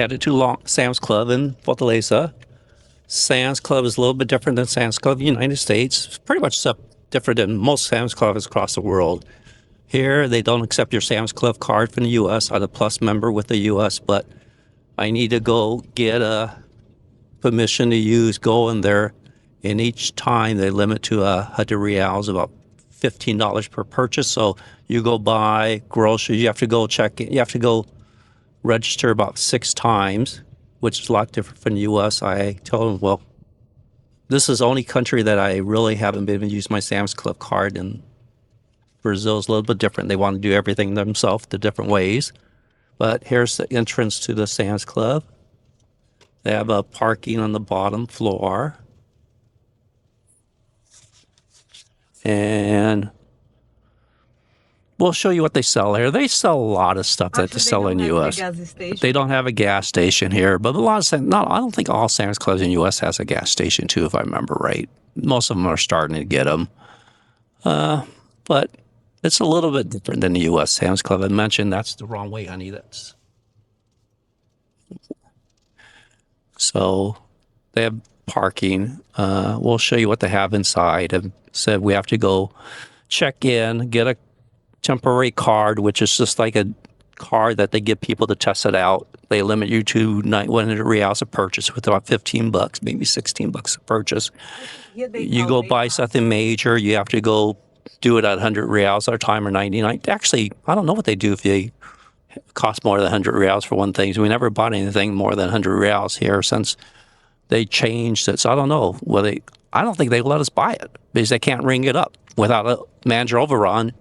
headed to Sam's Club in Fortaleza. Sam's Club is a little bit different than Sam's Club in the United States. It's pretty much different than most Sam's Clubs across the world. Here, they don't accept your Sam's Club card from the U.S. I'm a Plus member with the U.S., but I need to go get a permission to go in there, and each time they limit to 100 reals, about $15 per purchase. So you go buy groceries, you have to go check in, you have to go register about 6 times, which is a lot different from the U.S. I told them, well, this is the only country that I really haven't been able to use my Sam's Club card, and Brazil is a little bit different. They want to do everything themselves the different ways. But here's the entrance to the Sam's Club. They have a parking on the bottom floor. And we'll show you what they sell here. They sell a lot of stuff that they sell in the U.S. They don't have a gas station here, but I don't think all Sam's Clubs in the U.S. has a gas station too, if I remember right. Most of them are starting to get them. But it's a little bit different than the U.S. Sam's Club. I mentioned that's the wrong way, honey. So they have parking. We'll show you what they have inside. And said we have to go check in, get a temporary card, which is just like a card that they give people to test it out. They limit you to 100 reals a purchase with about $15, maybe $16 a purchase. You go buy something major, you have to go do it at 100 reals at a time or 99. Actually, I don't know what they do if they cost more than 100 reals for one thing. So we never bought anything more than 100 reals here since they changed it. So I don't know. I don't think they let us buy it because they can't ring it up without a manager overrun.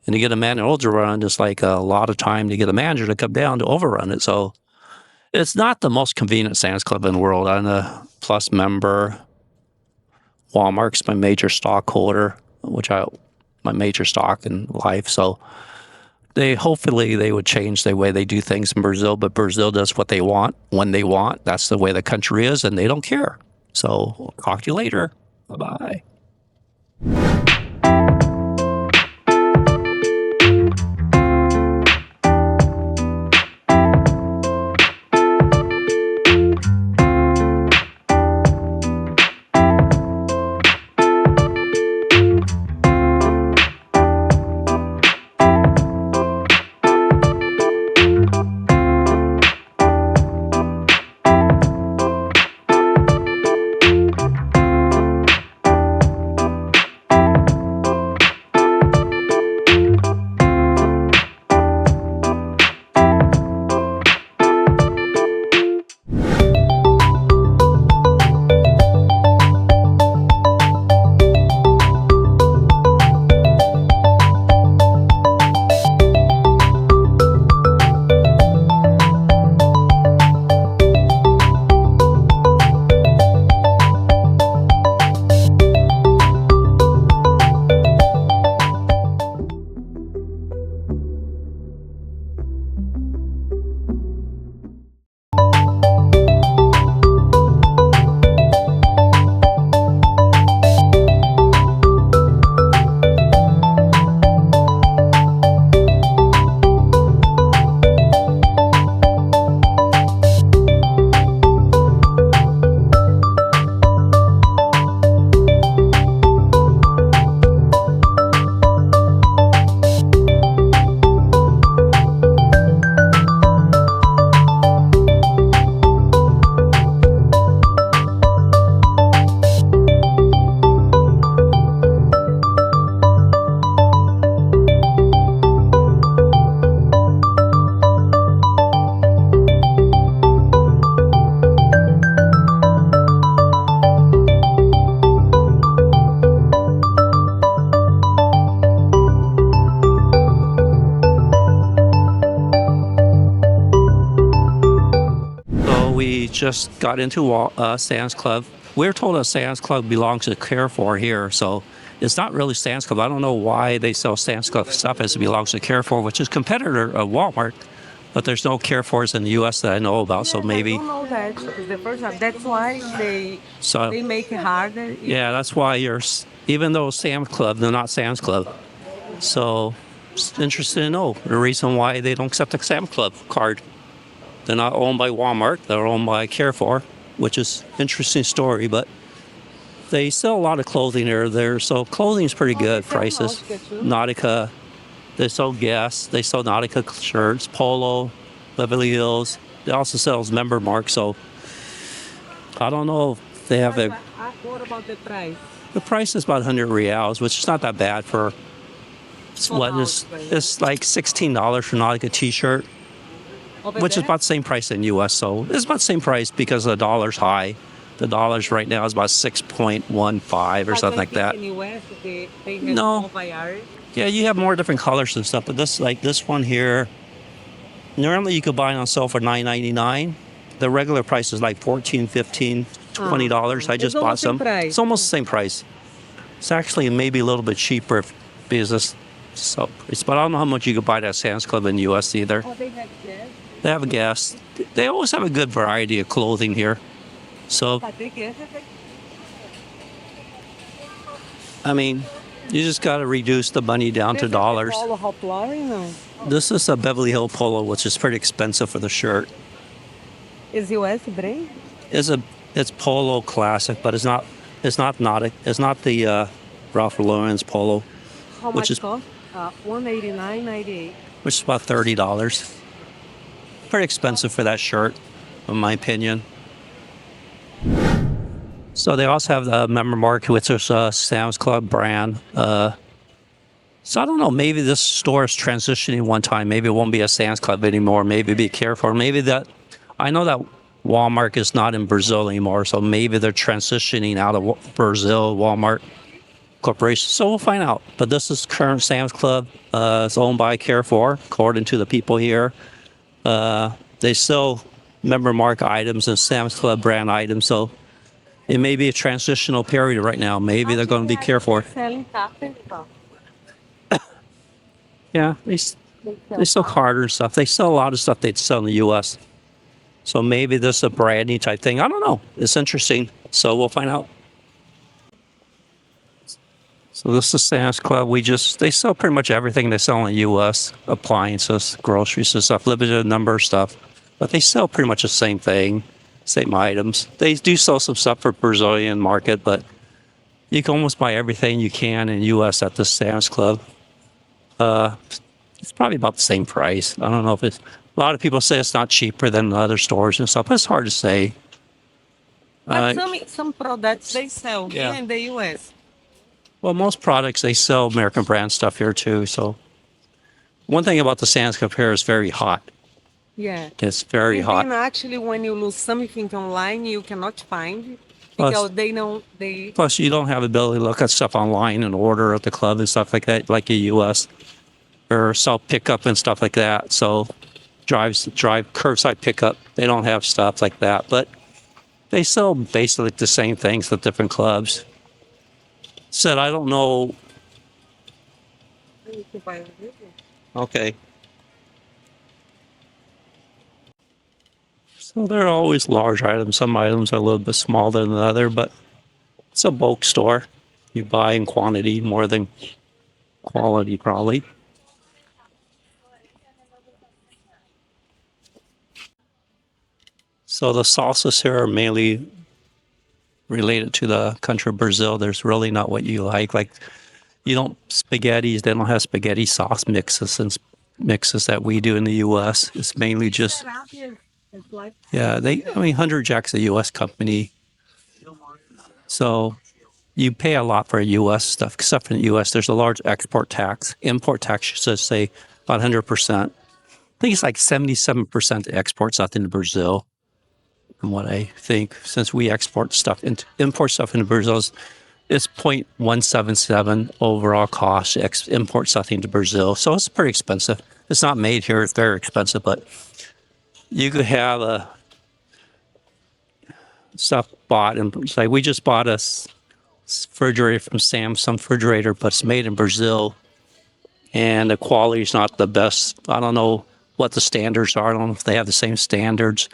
And to get a manager overrun is like a lot of time to get a manager to come down to overrun it. So it's not the most convenient Sam's Club in the world. I'm a Plus member. Walmart's my major stockholder, my major stock in life. So hopefully they would change the way they do things in Brazil, but Brazil does what they want when they want. That's the way the country is, and they don't care. So we'll talk to you later. Bye-bye. We just got into Sam's Club. We're told that Sam's Club belongs to Carrefour here, so it's not really Sam's Club. I don't know why they sell Sam's Club stuff as it belongs to Carrefour, which is a competitor of Walmart, but there's no Carrefours in the U.S. that I know about, so maybe... I don't know that. The first time. That's why they make it harder. Yeah, that's why even though Sam's Club, they're not Sam's Club. So, it's interesting to know the reason why they don't accept the Sam's Club card. They're not owned by Walmart. They're owned by Carrefour, which is an interesting story. But they sell a lot of clothing there. So clothing is pretty good prices. Nautica, they sell Guess. They sell Nautica shirts, Polo, Beverly Hills. They also sell member marks. So I don't know if they have a. What about the price? The price is about 100 reals, which is not that bad for what is. It's like $16 for Nautica t-shirt, which is about the same price in U.S. So it's about the same price because the dollar's high. The dollar's right now is about 6.15 or something like that. In US, they No. Yeah, you have more different colors and stuff, but this one here, normally you could buy it on sale for $9.99. The regular price is like $14, $15, $20. I just bought some. It's almost the same price. It's actually maybe a little bit cheaper because it's so price. But I don't know how much you could buy it at Sam's Club in the U.S. either. Oh, they have Guess? They have a Guess. They always have a good variety of clothing here. So, I mean, you just got to reduce the money down to dollars. This is a Beverly Hills Polo, which is pretty expensive for the shirt. Is US brand? It's Polo Classic, but it's not the Ralph Lauren's Polo. How much it cost? $189.98. Which is about $30. Pretty expensive for that shirt, in my opinion. So they also have the member mark, which is a Sam's Club brand. So I don't know, maybe this store is transitioning one time. Maybe it won't be a Sam's Club anymore. Maybe be Carrefour. Maybe that, I know that Walmart is not in Brazil anymore, so maybe they're transitioning out of Brazil, Walmart Corporation. So we'll find out. But this is current Sam's Club. It's owned by Carrefour, according to the people here. They sell member mark items and Sam's Club brand items, so it may be a transitional period right now. Maybe they're going to be Carrefour. Yeah, they sell Carter and stuff. They sell a lot of stuff they'd sell in the U.S. So maybe this is a branding type thing. I don't know. It's interesting. So we'll find out. So this is Sam's Club. They sell pretty much everything they sell in the U.S. Appliances, groceries and stuff, limited number of stuff. But they sell pretty much the same thing, same items. They do sell some stuff for Brazilian market, but you can almost buy everything you can in the U.S. at the Sam's Club. It's probably about the same price. I don't know if it's. A lot of people say it's not cheaper than the other stores and stuff, but it's hard to say. But some products they sell here in the U.S. Well, most products, they sell American brand stuff here too. So one thing about the Sam's Club here is very hot. Yeah. It's very hot. And actually, when you lose something online, you cannot find it because Plus, you don't have the ability to look at stuff online and order at the club and stuff like that, like the U.S. or self pickup and stuff like that. So drive curbside pickup. They don't have stuff like that, but they sell basically the same things at different clubs. Said I don't know. Okay. So they're always large items. Some items are a little bit smaller than the other, but it's a bulk store. You buy in quantity more than quality, probably. So the sauces here are mainly related to the country of Brazil. There's really not what you like. Like, spaghettis, they don't have spaghetti sauce mixes that we do in the U.S. It's mainly just, Hundred Jack's a U.S. company. So you pay a lot for U.S. stuff, except for the U.S. There's a large import tax, should say, about 100%. I think it's like 77% exports out into Brazil. From what I think, since we import stuff into Brazil, it's 0.177 overall cost to import something to Brazil. So it's pretty expensive. It's not made here; it's very expensive. But you could have stuff bought, and like we just bought a refrigerator from Samsung refrigerator, but it's made in Brazil, and the quality is not the best. I don't know what the standards are. I don't know if they have the same standards.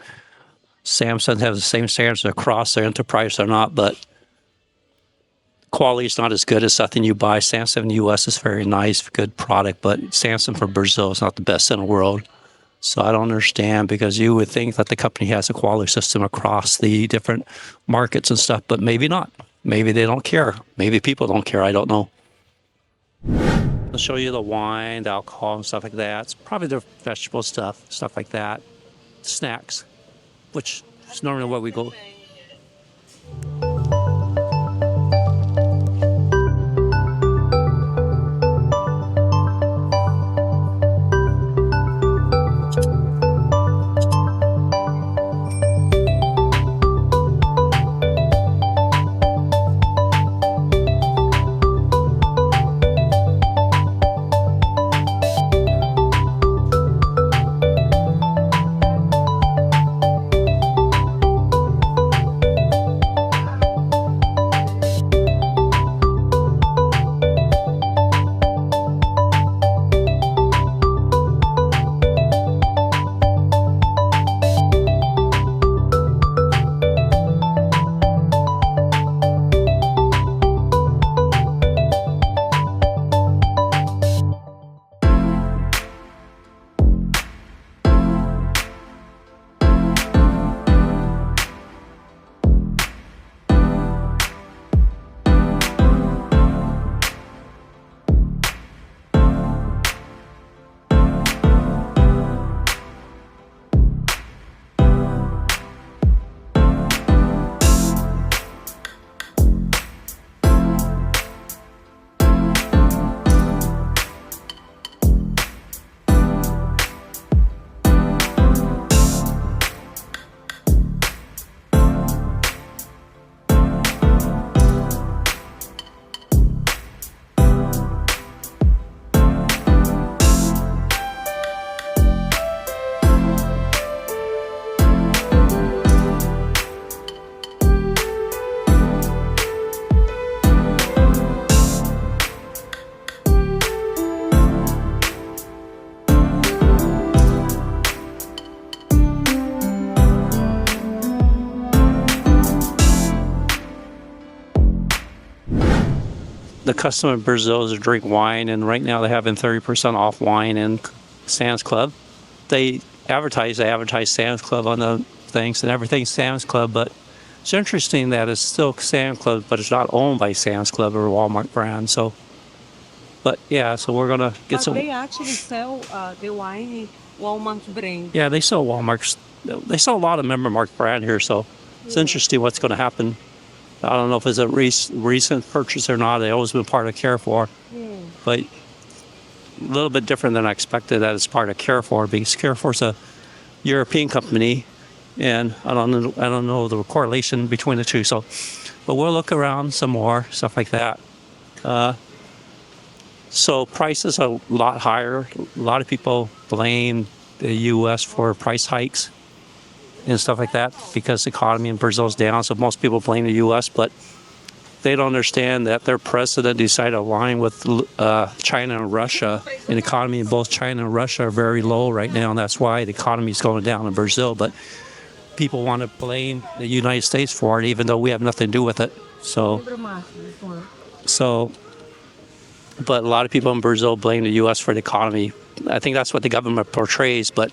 Samsung has the same standards across their enterprise or not, but quality is not as good as something you buy. Samsung in the U.S. is very nice, good product, but Samsung from Brazil is not the best in the world. So I don't understand, because you would think that the company has a quality system across the different markets and stuff, but maybe not. Maybe they don't care. Maybe people don't care. I don't know. I'll show you the wine, the alcohol, and stuff like that. It's probably the vegetable stuff like that. Snacks, which is normally what we go. The custom in Brazil is to drink wine, and right now they're having 30% off wine in Sam's Club. They advertise Sam's Club on the things, and everything's Sam's Club, but it's interesting that it's still Sam's Club, but it's not owned by Sam's Club or Walmart brand. So, but yeah, so we're gonna get But some. they actually sell the wine Walmart brand. Yeah, they sell Walmart's. They sell a lot of Member Mark brand here, so it's interesting what's going to happen. I don't know if it's a recent purchase or not. They've always been part of Carrefour, but a little bit different than I expected that it's part of Carrefour, because Carrefour's a European company, and I don't know the correlation between the two. So, but we'll look around some more stuff like that. So prices are a lot higher. A lot of people blame the U.S. for price hikes and stuff like that, because the economy in Brazil is down. So most people blame the U.S., but they don't understand that their president decided to align with China and Russia. And the economy in both China and Russia are very low right now, and that's why the economy is going down in Brazil. But people want to blame the United States for it, even though we have nothing to do with it. But a lot of people in Brazil blame the U.S. for the economy. I think that's what the government portrays. But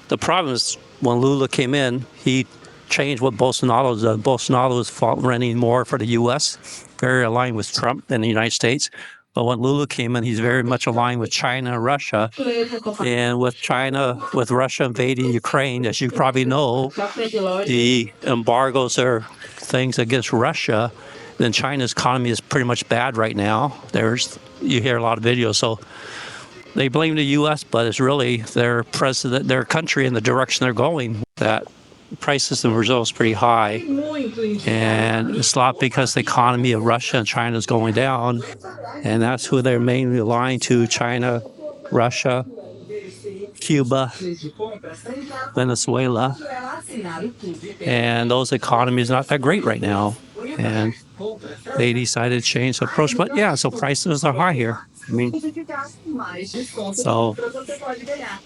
the problem is, when Lula came in, he changed what Bolsonaro did. Bolsonaro was running more for the U.S., very aligned with Trump and the United States. But when Lula came in, he's very much aligned with China and Russia. And with Russia invading Ukraine, as you probably know, the embargoes are things against Russia. Then China's economy is pretty much bad right now. You hear a lot of videos. So they blame the U.S., but it's really their president, their country, and the direction they're going. That prices in Brazil is pretty high, and it's a lot because the economy of Russia and China is going down, and that's who they're mainly aligned to: China, Russia, Cuba, Venezuela, and those economies are not that great right now, and they decided to change the approach. But yeah, so prices are high here. I mean, so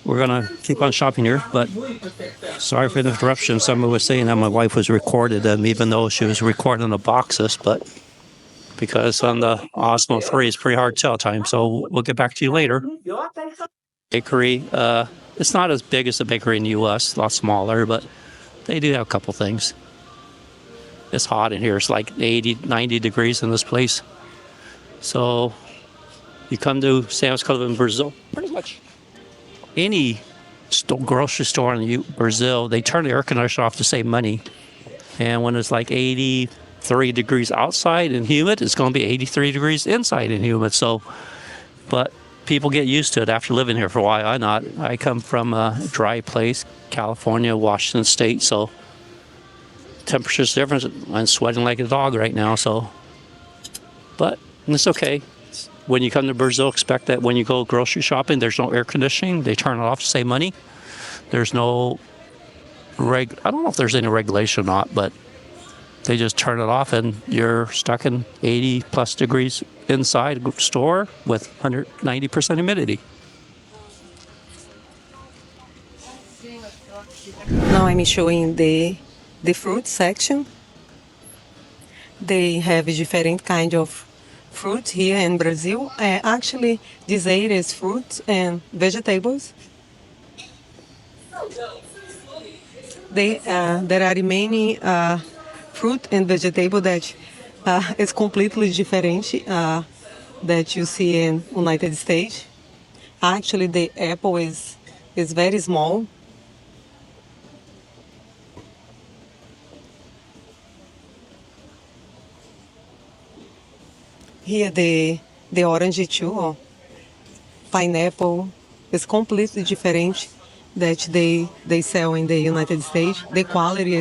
we're gonna keep on shopping here, but sorry for the interruption. Someone was saying that my wife was recorded, even though she was recording the boxes, but because on the Osmo 3, it's pretty hard tell time. So we'll get back to you later. Bakery, It's not as big as a bakery in the U.S., a lot smaller, but they do have a couple things. It's hot in here. It's like 80, 90 degrees in this place. So you come to Sam's Club in Brazil, pretty much any grocery store in Brazil, they turn the air conditioner off to save money. And when it's like 83 degrees outside and humid, it's going to be 83 degrees inside and humid. So, but people get used to it after living here for a while. I'm not. I come from a dry place, California, Washington State, so temperature's different. I'm sweating like a dog right now, so, but it's okay. When you come to Brazil, expect that when you go grocery shopping, there's no air conditioning. They turn it off to save money. There's no I don't know if there's any regulation or not, but they just turn it off and you're stuck in 80 plus degrees inside a store with 190% humidity. Now I'm showing the fruit section. They have different kind of fruit here in Brazil. Actually, this area is fruits and vegetables. There are many fruit and vegetable that is completely different that you see in United States. Actually, the apple is very small. Here the orange too, pineapple is completely different that they sell in the United States. The quality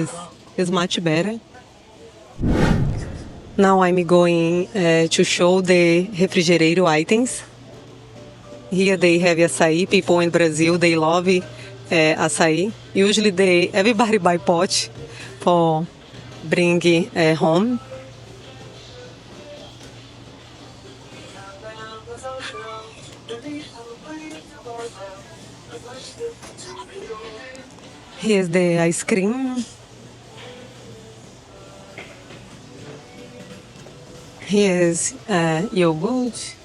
is much better. Now I'm going to show the refrigerator items. Here they have açaí. People in Brazil, they love açaí. Usually everybody buy pot for bring home. Here's the ice cream. Here's yogurt.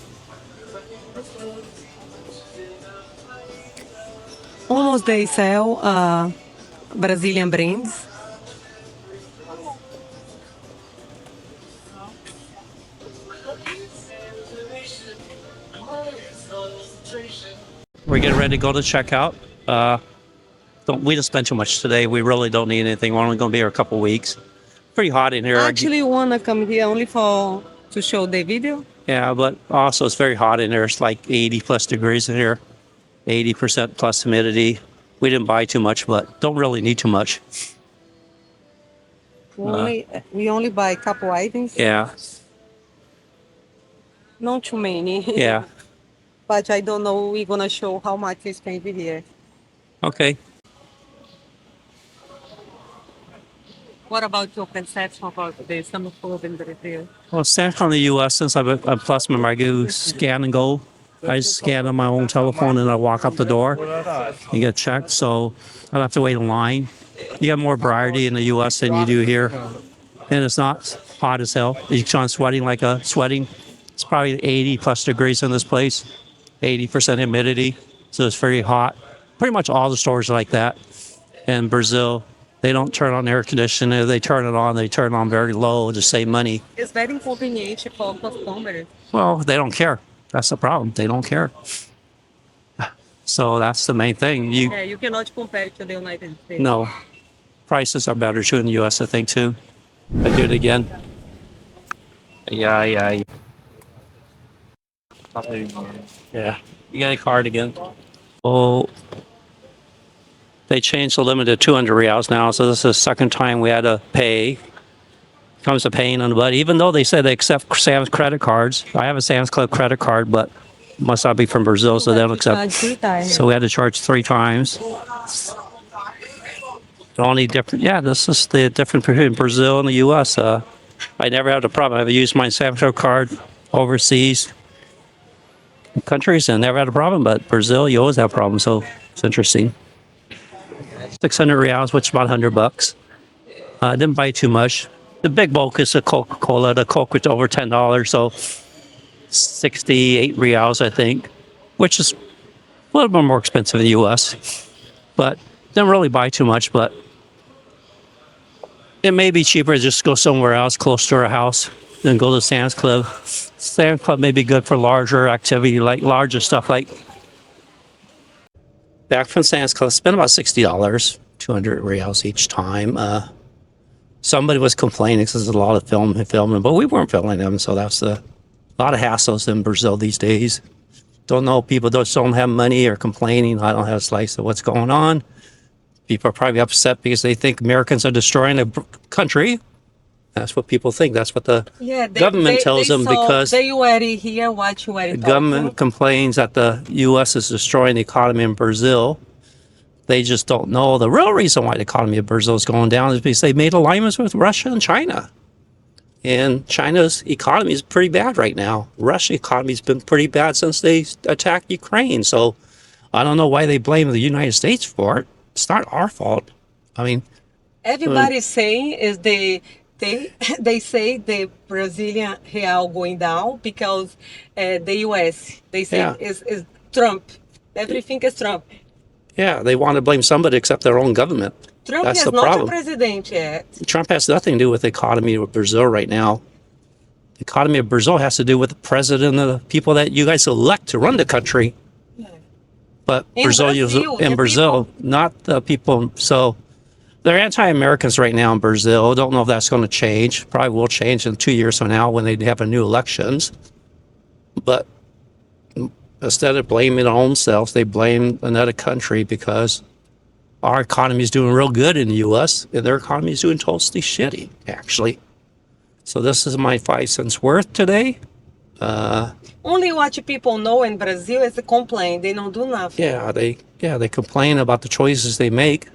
Almost they sell Brazilian brands. We're getting ready to go to checkout. We didn't spend too much today. We really don't need anything. We're only going to be here a couple weeks. Pretty hot in here. I actually want to come here only to show the video. Yeah, but also it's very hot in here. It's like 80 plus degrees in here, 80% plus humidity. We didn't buy too much, but don't really need too much. We only buy a couple items. Yeah. Not too many. Yeah. But I don't know. We're gonna show how much we spent here. Okay. What about your perception about the summer food in Brazil? Well, stand from the U.S. since I'm plus member, I do scan and go. I just scan on my own telephone and I walk up the door and get checked. So I don't have to wait in line. You got more variety in the U.S. than you do here, and it's not hot as hell. You're sweating like a sweating. It's probably 80 plus degrees in this place, 80% humidity, so it's very hot. Pretty much all the stores are like that. In Brazil, they don't turn on air conditioning. They turn it on very low to save money. It's very inconvenient for customers. Well, they don't care. That's the problem. They don't care. So that's the main thing. You cannot compare to the United States. No. Prices are better too in the U.S., I think, too. I do it again. Yeah. Yeah. You got a card again. Oh. They changed the limit to 200 reals now, so this is the second time we had to pay. Comes to paying on the butt, even though they said they accept Sam's credit cards. I have a Sam's Club credit card, but must not be from Brazil, so they don't accept. So we had to charge 3 times. The only different, this is the difference between Brazil and the U.S. I never had a problem. I've used my Sam's Club card overseas countries and never had a problem, but Brazil, you always have problems, so it's interesting. 600 reals, which is about $100. I didn't buy too much. The big bulk is the Coca-Cola. The Coke was over $10, so 68 reals, I think, which is A little bit more expensive in the U.S., but don't really buy too much. But it may be cheaper to just go somewhere else close to our house than go to Sam's Club. Sam's Club may be good for larger activity, like larger stuff. Like back from Sam's Club, spent about $60, 200 reals each time. Somebody was complaining because there's a lot of filming, but we weren't filming them, so that's a lot of hassles in Brazil these days. Don't know, people just don't have money or complaining. I don't have a slice of what's going on. People are probably upset because they think Americans are destroying the country. That's what people think. That's what the government tells them, because they were here, what you were the government complains that the U.S. is destroying the economy in Brazil. They just don't know the real reason why the economy of Brazil is going down is because they made alignments with Russia and China. And China's economy is pretty bad right now. Russia's economy's been pretty bad since they attacked Ukraine. So I don't know why they blame the United States for it. It's not our fault. I mean, everybody's saying is they say the Brazilian real going down because the U.S. they say is Trump. Everything is Trump. Yeah, they want to blame somebody except their own government. Trump That's is the not problem. a president yet. Trump has nothing to do with the economy of Brazil right now. The economy of Brazil has to do with the president and the people that you guys elect to run the country. But In Brazil, not the people. So they're anti-Americans right now in Brazil. Don't know if that's going to change. Probably will change in 2 years from now when they have a new elections. But instead of blaming their own selves, they blame another country because our economy is doing real good in the U.S. and their economy is doing totally shitty, actually. So this is my 5 cents worth today. Only what people know in Brazil is to complain. They don't do nothing. They complain about the choices they make,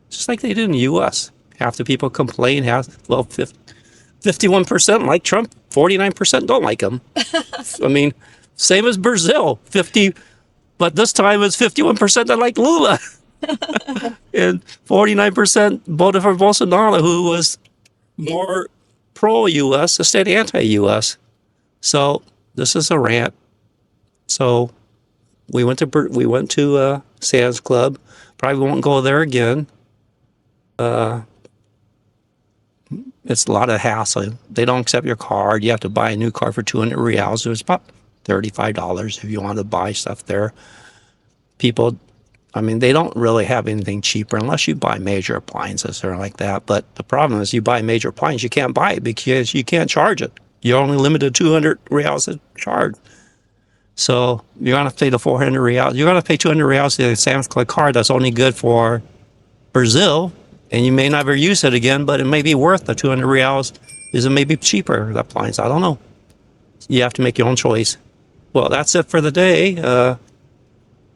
just like they do in the U.S. Half the people complain. 51% like Trump, 49% don't like him. I mean, same as Brazil, but this time it's 51% that like Lula, and 49% voted for Bolsonaro, who was more pro-U.S. instead of anti-U.S. So this is a rant. So we went to Sam's Club. Probably won't go there again. It's a lot of hassle. They don't accept your card. You have to buy a new card for 200 reals. It was about $35 if you want to buy stuff there. People, I mean, they don't really have anything cheaper unless you buy major appliances or like that. But the problem is you buy major appliances, you can't buy it because you can't charge it. You're only limited to 200 reals to charge. So you're going to pay the 400 reals. You're going to pay 200 reals to the Sam's Club card that's only good for Brazil, and you may never use it again, but it may be worth the 200 reals. Is it maybe cheaper, the appliance? I don't know. You have to make your own choice. Well, that's it for the day.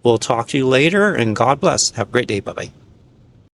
We'll talk to you later, and God bless. Have a great day. Bye-bye.